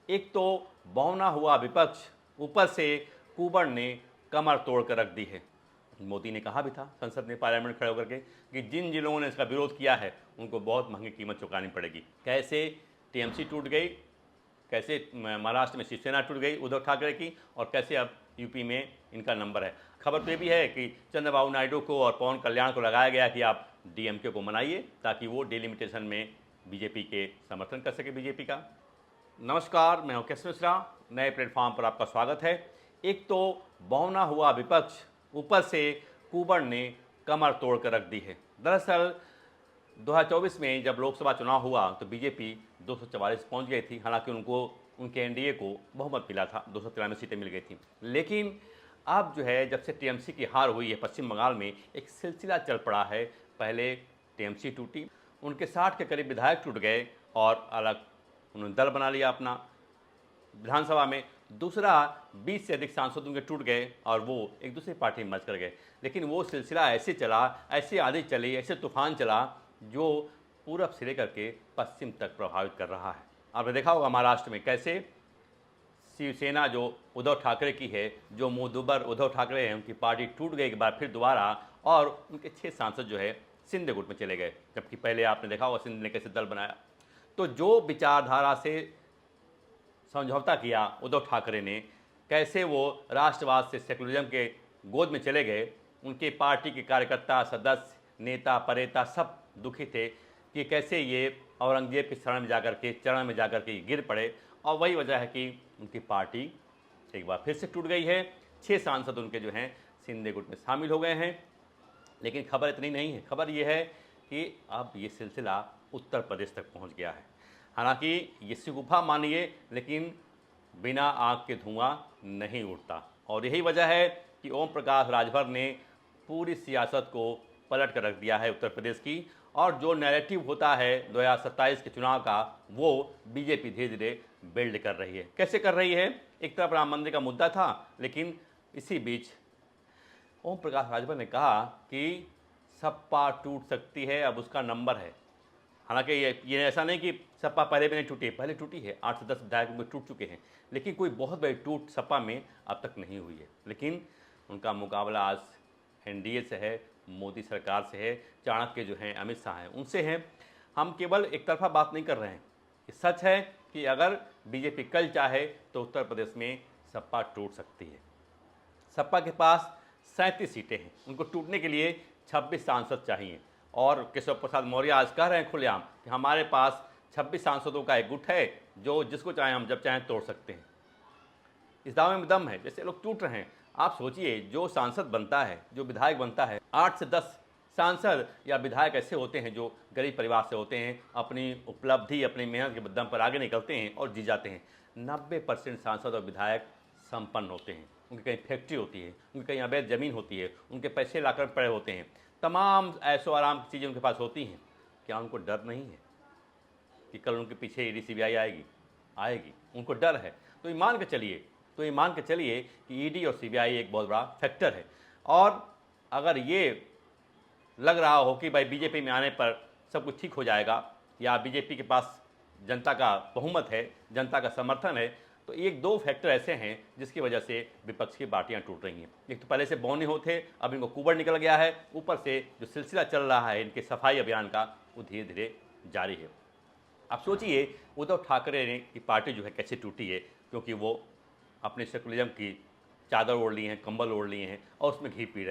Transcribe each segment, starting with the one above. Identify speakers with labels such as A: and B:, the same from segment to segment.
A: एक तो बौना हुआ विपक्ष, ऊपर से कुबड़ ने कमर तोड़ कर रख दी है। मोदी ने कहा भी था संसद में, पार्लियामेंट में खड़े होकर के, कि जिन जिलों ने इसका विरोध किया है उनको बहुत महंगी कीमत चुकानी पड़ेगी। कैसे टीएमसी टूट गई, कैसे महाराष्ट्र में शिवसेना टूट गई उद्धव ठाकरे की, और कैसे अब यूपी में इनका नंबर है। खबर तो ये भी है कि चंद्रबाबू नायडू को और पवन कल्याण को लगाया गया कि आप डीएमके को मनाइए ताकि वो डिलिमिटेशन में बीजेपी के समर्थन कर सके बीजेपी का। नमस्कार, मैं हूं केशव मिश्रा, नए प्लेटफॉर्म पर आपका स्वागत है। एक तो बौना हुआ विपक्ष, ऊपर से कुबड़ ने कमर तोड़ कर रख दी है। दरअसल 2024 में जब लोकसभा चुनाव हुआ तो बीजेपी 244 पहुंच गई थी। हालांकि उनके एनडीए को बहुमत मिला था, 293 सीटें मिल गई थी। लेकिन अब जो है, जब से टीएमसी की हार हुई है पश्चिम बंगाल में, एक सिलसिला चल पड़ा है। पहले टीएमसी टूटी, उनके 60 के करीब विधायक टूट गए और अलग उन्होंने दल बना लिया अपना विधानसभा में। दूसरा, 20 से अधिक सांसद उनके टूट गए और वो एक दूसरी पार्टी में मर्ज कर गए। लेकिन वो सिलसिला ऐसे चला, ऐसे आंधी चली, ऐसे तूफान चला जो पूरब से लेकर के पश्चिम तक प्रभावित कर रहा है। आपने देखा होगा महाराष्ट्र में कैसे शिवसेना जो उद्धव ठाकरे की है, जो मुंहदुबर उद्धव ठाकरे हैं, उनकी पार्टी टूट गई एक बार फिर दोबारा, और उनके 6 सांसद जो है शिंदे गुट में चले गए। जबकि पहले आपने देखा होगा शिंदे ने कैसे दल बनाया। तो जो विचारधारा से समझौता किया उद्धव ठाकरे ने, कैसे वो राष्ट्रवाद से सेकुलरिज्म के गोद में चले गए, उनके पार्टी के कार्यकर्ता, सदस्य, नेता, परेता सब दुखी थे कि कैसे ये औरंगजेब के चरण में जाकर के गिर पड़े। और वही वजह है कि उनकी पार्टी एक बार फिर से टूट गई है। 6 सांसद उनके जो हैं शिंदे गुट में शामिल हो गए हैं। लेकिन खबर इतनी नहीं है, खबर ये है कि अब ये सिलसिला उत्तर प्रदेश तक पहुंच गया है। हालांकि ये शिगुफा मानिए, लेकिन बिना आग के धुआं नहीं उठता। और यही वजह है कि ओम प्रकाश राजभर ने पूरी सियासत को पलट कर रख दिया है उत्तर प्रदेश की। और जो नैरेटिव होता है 2027 के चुनाव का, वो बीजेपी धीरे धीरे बिल्ड कर रही है। कैसे कर रही है? एक तरफ राम मंदिर का मुद्दा था, लेकिन इसी बीच ओम प्रकाश राजभर ने कहा कि सपा टूट सकती है, अब उसका नंबर है। हालांकि ये ऐसा नहीं कि सपा पहले भी नहीं टूटी, पहले टूटी है, 8 से 10 विधायक में टूट चुके हैं। लेकिन कोई बहुत बड़ी टूट सपा में अब तक नहीं हुई है। लेकिन उनका मुकाबला आज एनडीए से है, मोदी सरकार से है, चाणक्य जो हैं अमित शाह हैं उनसे हैं। हम केवल एक तरफा बात नहीं कर रहे हैं। ये सच है कि अगर बीजेपी कल चाहे तो उत्तर प्रदेश में सपा टूट सकती है। सपा के पास 37 सीटें हैं, उनको टूटने के लिए 26 सांसद चाहिए। और केशव प्रसाद मौर्य आज कह रहे हैं खुलेआम कि हमारे पास 26 सांसदों का एक गुट है जो जिसको चाहे हम जब चाहें तोड़ सकते हैं। इस दावे में दम है। जैसे लोग टूट रहे हैं, आप सोचिए, जो सांसद बनता है, जो विधायक बनता है, 8 से 10 सांसद या विधायक ऐसे होते हैं जो गरीब परिवार से होते हैं, अपनी उपलब्धि, अपनी मेहनत के दम पर आगे निकलते हैं और जी जाते हैं। 90% सांसद और विधायक संपन्न होते हैं। उनकी कहीं फैक्ट्री होती है, उनकी कहीं अवैध ज़मीन होती है, उनके पैसे लाकर पड़े होते हैं, तमाम ऐशो आराम की चीज़ें उनके पास होती हैं। क्या उनको डर नहीं है कि कल उनके पीछे ईडी सीबीआई आएगी? उनको डर है। तो ये मान के चलिए कि ईडी और सीबीआई एक बहुत बड़ा फैक्टर है। और अगर ये लग रहा हो कि भाई बीजेपी में आने पर सब कुछ ठीक हो जाएगा, या बीजेपी के पास जनता का बहुमत है, जनता का समर्थन है, तो एक दो फैक्टर ऐसे हैं जिसकी वजह से विपक्ष की पार्टियां टूट रही हैं। एक तो पहले से बौने होते, अब इनको कुबड़ निकल गया है। ऊपर से जो सिलसिला चल रहा है इनके सफाई अभियान का, वो धीरे धीरे जारी है। आप सोचिए उद्धव ठाकरे ने की पार्टी जो है कैसे टूटी है, क्योंकि वो अपने सेकुलरिज्म की चादर ओढ़ लिए हैं, कंबल ओढ़ लिए हैं और उसमें घी पी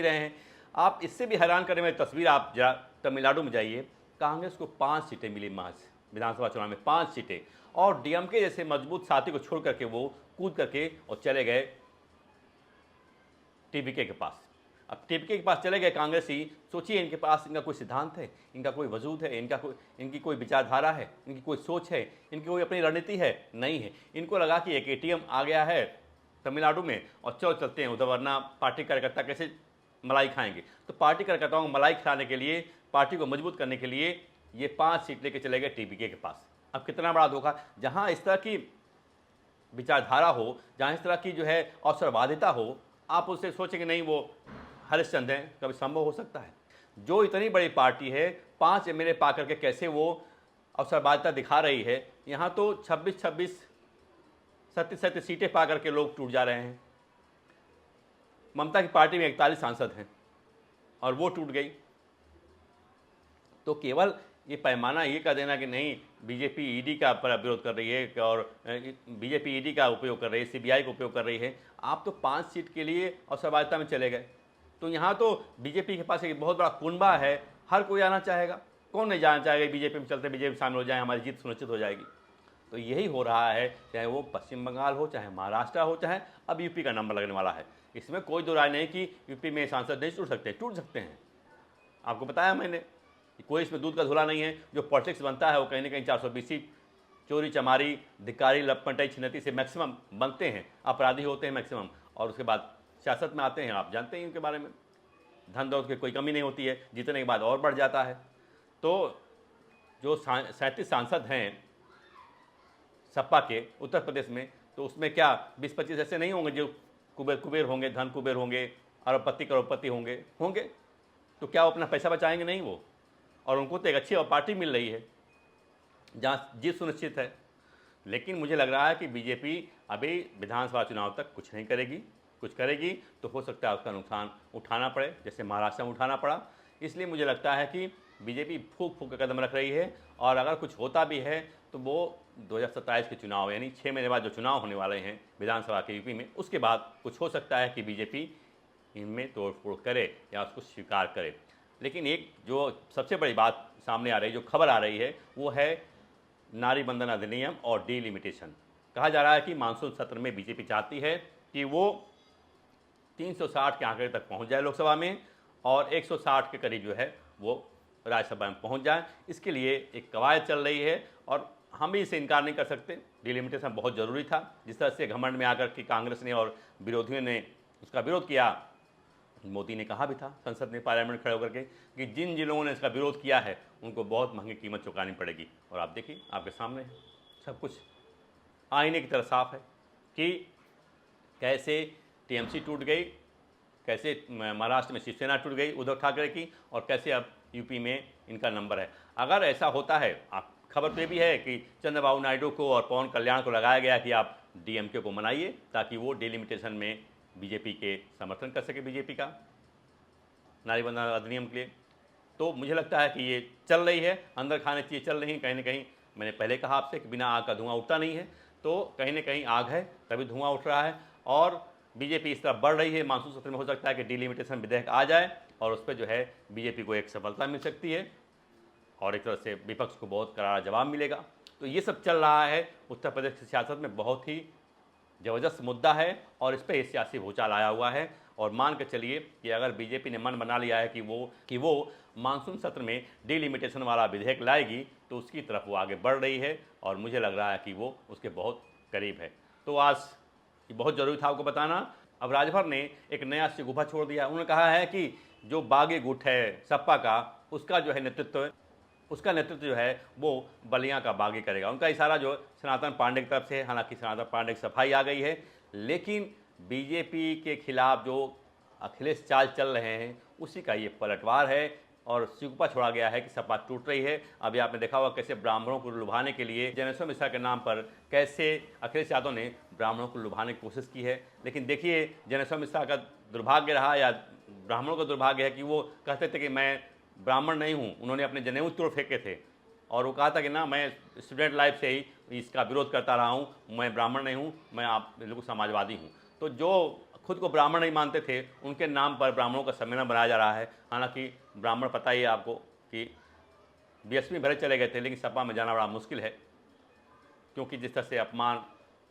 A: रहे हैं। आप इससे भी हैरान करने वाली तस्वीर, आप जरा तमिलनाडु में जाइए, कांग्रेस को 5 सीटें मिली महज विधानसभा चुनाव में, 5 सीटें। और डीएमके जैसे मजबूत साथी को छोड़ करके वो कूद करके और चले गए टीवीके के पास। अब टीवीके के पास चले गए कांग्रेसी। सोचिए, इनके पास इनका कोई सिद्धांत है, इनका कोई वजूद है, इनकी कोई विचारधारा है, इनकी कोई सोच है, इनकी कोई अपनी रणनीति है? नहीं है। इनको लगा कि एक एटीएम आ गया है तमिलनाडु में और चलते हैं उधर, वरना पार्टी कार्यकर्ता कैसे मलाई खाएंगे। तो पार्टी कार्यकर्ताओं को मलाई खिलाने के लिए, पार्टी को मजबूत करने के लिए ये 5 सीट लेके चले गए टीवीके के पास। अब कितना बड़ा धोखा! जहां इस तरह की विचारधारा हो, जहां इस तरह की जो है अवसरवादिता हो, आप उससे सोचेंगे नहीं वो हरिश्चंद्र हैं, कभी संभव हो सकता है? जो इतनी बड़ी पार्टी है, 5 एमएलए पा करके कैसे वो अवसरवादिता दिखा रही है, यहाँ तो 26-26, 37-37 सीटें पा करके लोग टूट जा रहे हैं। ममता की पार्टी में 41 सांसद हैं और वो टूट गई। तो केवल ये पैमाना ये कह देना कि नहीं बीजेपी ईडी का विरोध कर रही है और बीजेपी ईडी का उपयोग कर रही है, सीबीआई का उपयोग कर रही है, आप तो 5 सीट के लिए असहभागिता में चले गए। तो यहाँ तो बीजेपी के पास एक बहुत बड़ा कुनबा है, हर कोई आना चाहेगा, कौन नहीं जाना चाहेगा बीजेपी में, चलते बीजेपी शामिल हो जाए, हमारी जीत सुनिश्चित हो जाएगी। तो यही हो रहा है, चाहे वो पश्चिम बंगाल हो, चाहे महाराष्ट्र हो, चाहे अब यूपी का नंबर लगने वाला है। इसमें कोई दो राय नहीं कि यूपी में सांसद नहीं टूट सकते हैं। आपको बताया मैंने, कोई इसमें दूध का धुला नहीं है। जो पॉलिटिक्स बनता है वो कहीं ना कहीं 420 सीट चोरी चमारी धिक्कारी लपटई छिनती से मैक्सिमम बनते हैं, अपराधी होते हैं मैक्सिमम, और उसके बाद सियासत में आते हैं। आप जानते हैं इनके बारे में, धन दौलत की कोई कमी नहीं होती है, जीतने के बाद और बढ़ जाता है। तो जो 37 सांसद हैं सपा के उत्तर प्रदेश में, तो उसमें क्या 20-25 ऐसे नहीं होंगे जो कुबेर होंगे, धन कुबेर होंगे, अरबपति करोड़पति होंगे। तो क्या वो अपना पैसा बचाएंगे? नहीं वो। और उनको तो एक अच्छी पार्टी मिल रही है जहाँ जीत सुनिश्चित है। लेकिन मुझे लग रहा है कि बीजेपी अभी विधानसभा चुनाव तक कुछ नहीं करेगी, कुछ करेगी तो हो सकता है उसका नुकसान उठाना पड़े, जैसे महाराष्ट्र में उठाना पड़ा। इसलिए मुझे लगता है कि बीजेपी फूक के कदम रख रही है, और अगर कुछ होता भी है तो वो 2027 के चुनाव यानी 6 महीने बाद जो चुनाव होने वाले हैं विधानसभा के यूपी में, उसके बाद कुछ हो सकता है कि बीजेपी इनमें तोड़फोड़ करे या उसको स्वीकार करे। लेकिन एक जो सबसे बड़ी बात सामने आ रही, जो खबर आ रही है, वो है नारी बंधन अधिनियम और डिलिमिटेशन। कहा जा रहा है कि मानसून सत्र में बीजेपी चाहती है कि वो 360 के आंकड़े तक पहुंच जाए लोकसभा में, और 160 के करीब जो है वो राज्यसभा में पहुंच जाए। इसके लिए एक कवायद चल रही है और हम भी इसे इनकार नहीं कर सकते। डिलिमिटेशन बहुत ज़रूरी था। जिस तरह से घमंड में आकर के कांग्रेस ने और विरोधियों ने उसका विरोध किया, मोदी ने कहा भी था संसद में, पार्लियामेंट खड़े होकर के, कि जिन जिलों ने इसका विरोध किया है उनको बहुत महंगी कीमत चुकानी पड़ेगी। और आप देखिए, आपके सामने है सब कुछ, आईने की तरह साफ है कि कैसे टीएमसी टूट गई, कैसे महाराष्ट्र में शिवसेना टूट गई उद्धव ठाकरे की, और कैसे अब यूपी में इनका नंबर है। अगर ऐसा होता है, आप खबर तो ये भी है कि चंद्रबाबू नायडू को और पवन कल्याण को लगाया गया कि आप डीएमके को मनाइए ताकि वो डिलिमिटेशन में बीजेपी के समर्थन कर सके, बीजेपी का नारी बंधन अधिनियम के लिए। तो मुझे लगता है कि ये चल रही है, अंदर खाने चीज़ें चल रही हैं कहीं ना कहीं। मैंने पहले कहा आपसे कि बिना आग का धुआं उठता नहीं है, तो कहीं ना कहीं आग है तभी धुआं उठ रहा है। और बीजेपी इस तरफ बढ़ रही है। मानसून सत्र में हो सकता है कि डिलिमिटेशन विधेयक आ जाए और उस पर जो है बीजेपी को एक सफलता मिल सकती है, और एक तरह से विपक्ष को बहुत करारा जवाब मिलेगा। तो ये सब चल रहा है उत्तर प्रदेश की सियासत में, बहुत ही ज़बरदस्त मुद्दा है, और इस पर सियासी भूचाल आया हुआ है। और मान के चलिए कि अगर बीजेपी ने मन बना लिया है कि वो मानसून सत्र में डिलिमिटेशन वाला विधेयक लाएगी, तो उसकी तरफ वो आगे बढ़ रही है, और मुझे लग रहा है कि वो उसके बहुत करीब है। तो आज ये बहुत ज़रूरी था आपको बताना। अब राजभर ने एक नया शगुफा छोड़ दिया। उन्होंने कहा है कि जो बागी गुट है सपा का, उसका जो है नेतृत्व जो है वो बलिया का बागी करेगा। उनका इशारा जो सनातन पांडे की तरफ से है। हालांकि सनातन पांडे की सफाई आ गई है, लेकिन बीजेपी के खिलाफ जो अखिलेश चाल चल रहे हैं उसी का ये पलटवार है, और सिकुपा छोड़ा गया है कि सपा टूट रही है। अभी आपने देखा होगा कैसे ब्राह्मणों को लुभाने के लिए जनेश्वर मिश्रा के नाम पर कैसे अखिलेश यादव ने ब्राह्मणों को लुभाने की कोशिश की है। लेकिन देखिए, जनेश्वर मिश्रा का दुर्भाग्य रहा या ब्राह्मणों का दुर्भाग्य है कि वो कहते थे कि मैं ब्राह्मण नहीं हूँ। उन्होंने अपने जनेऊ तोड़ फेंके थे और वो कहा था कि ना, मैं स्टूडेंट लाइफ से ही इसका विरोध करता रहा हूँ, मैं ब्राह्मण नहीं हूँ, मैं आप बिल्कुल समाजवादी हूँ। तो जो खुद को ब्राह्मण नहीं मानते थे, उनके नाम पर ब्राह्मणों का सम्मेलन बनाया जा रहा है। हालांकि ब्राह्मण, पता ही है आपको कि बीएसपी भरे चले गए थे, लेकिन सपा में जाना बड़ा मुश्किल है, क्योंकि जिस तरह से अपमान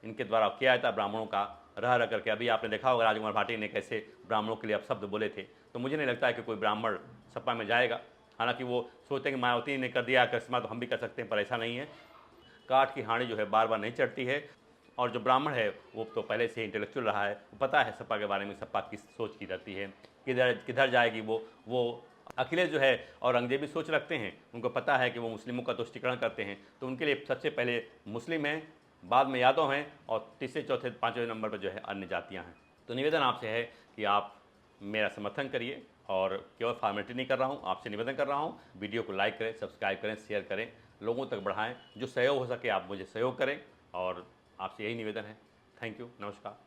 A: इनके द्वारा किया जाता है ब्राह्मणों का, रह रह करके। अभी आपने देखा होगा राजकुमार भाटी ने कैसे ब्राह्मणों के लिए अपशब्द बोले थे। तो मुझे नहीं लगता है कि कोई ब्राह्मण सपा में जाएगा। हालांकि वो सोचते हैं कि मायावती ने कर दिया करिश्मा, तो हम भी कर सकते हैं, पर ऐसा नहीं है। काठ की हांडी जो है बार बार नहीं चढ़ती है, और जो ब्राह्मण है वो तो पहले से इंटेलेक्चुअल रहा है, वो पता है सपा के बारे में, सपा किस सोच की रहती है, किधर जाएगी वो। अखिलेश जो है औरंगजेबी सोच रखते हैं, उनको पता है कि वो मुस्लिमों का तुष्टिकरण करते हैं, तो उनके लिए सबसे पहले मुस्लिम हैं, बाद में यादव हैं, और तीसरे चौथे पाँचवें नंबर पर जो है अन्य जातियाँ हैं। तो निवेदन आपसे है कि आप मेरा समर्थन करिए, और केवल फॉर्मेलिटी नहीं कर रहा हूँ, आपसे निवेदन कर रहा हूँ, वीडियो को लाइक करें, सब्सक्राइब करें, शेयर करें, लोगों तक बढ़ाएं। जो सहयोग हो सके आप मुझे सहयोग करें और आपसे यही निवेदन है। थैंक यू, नमस्कार।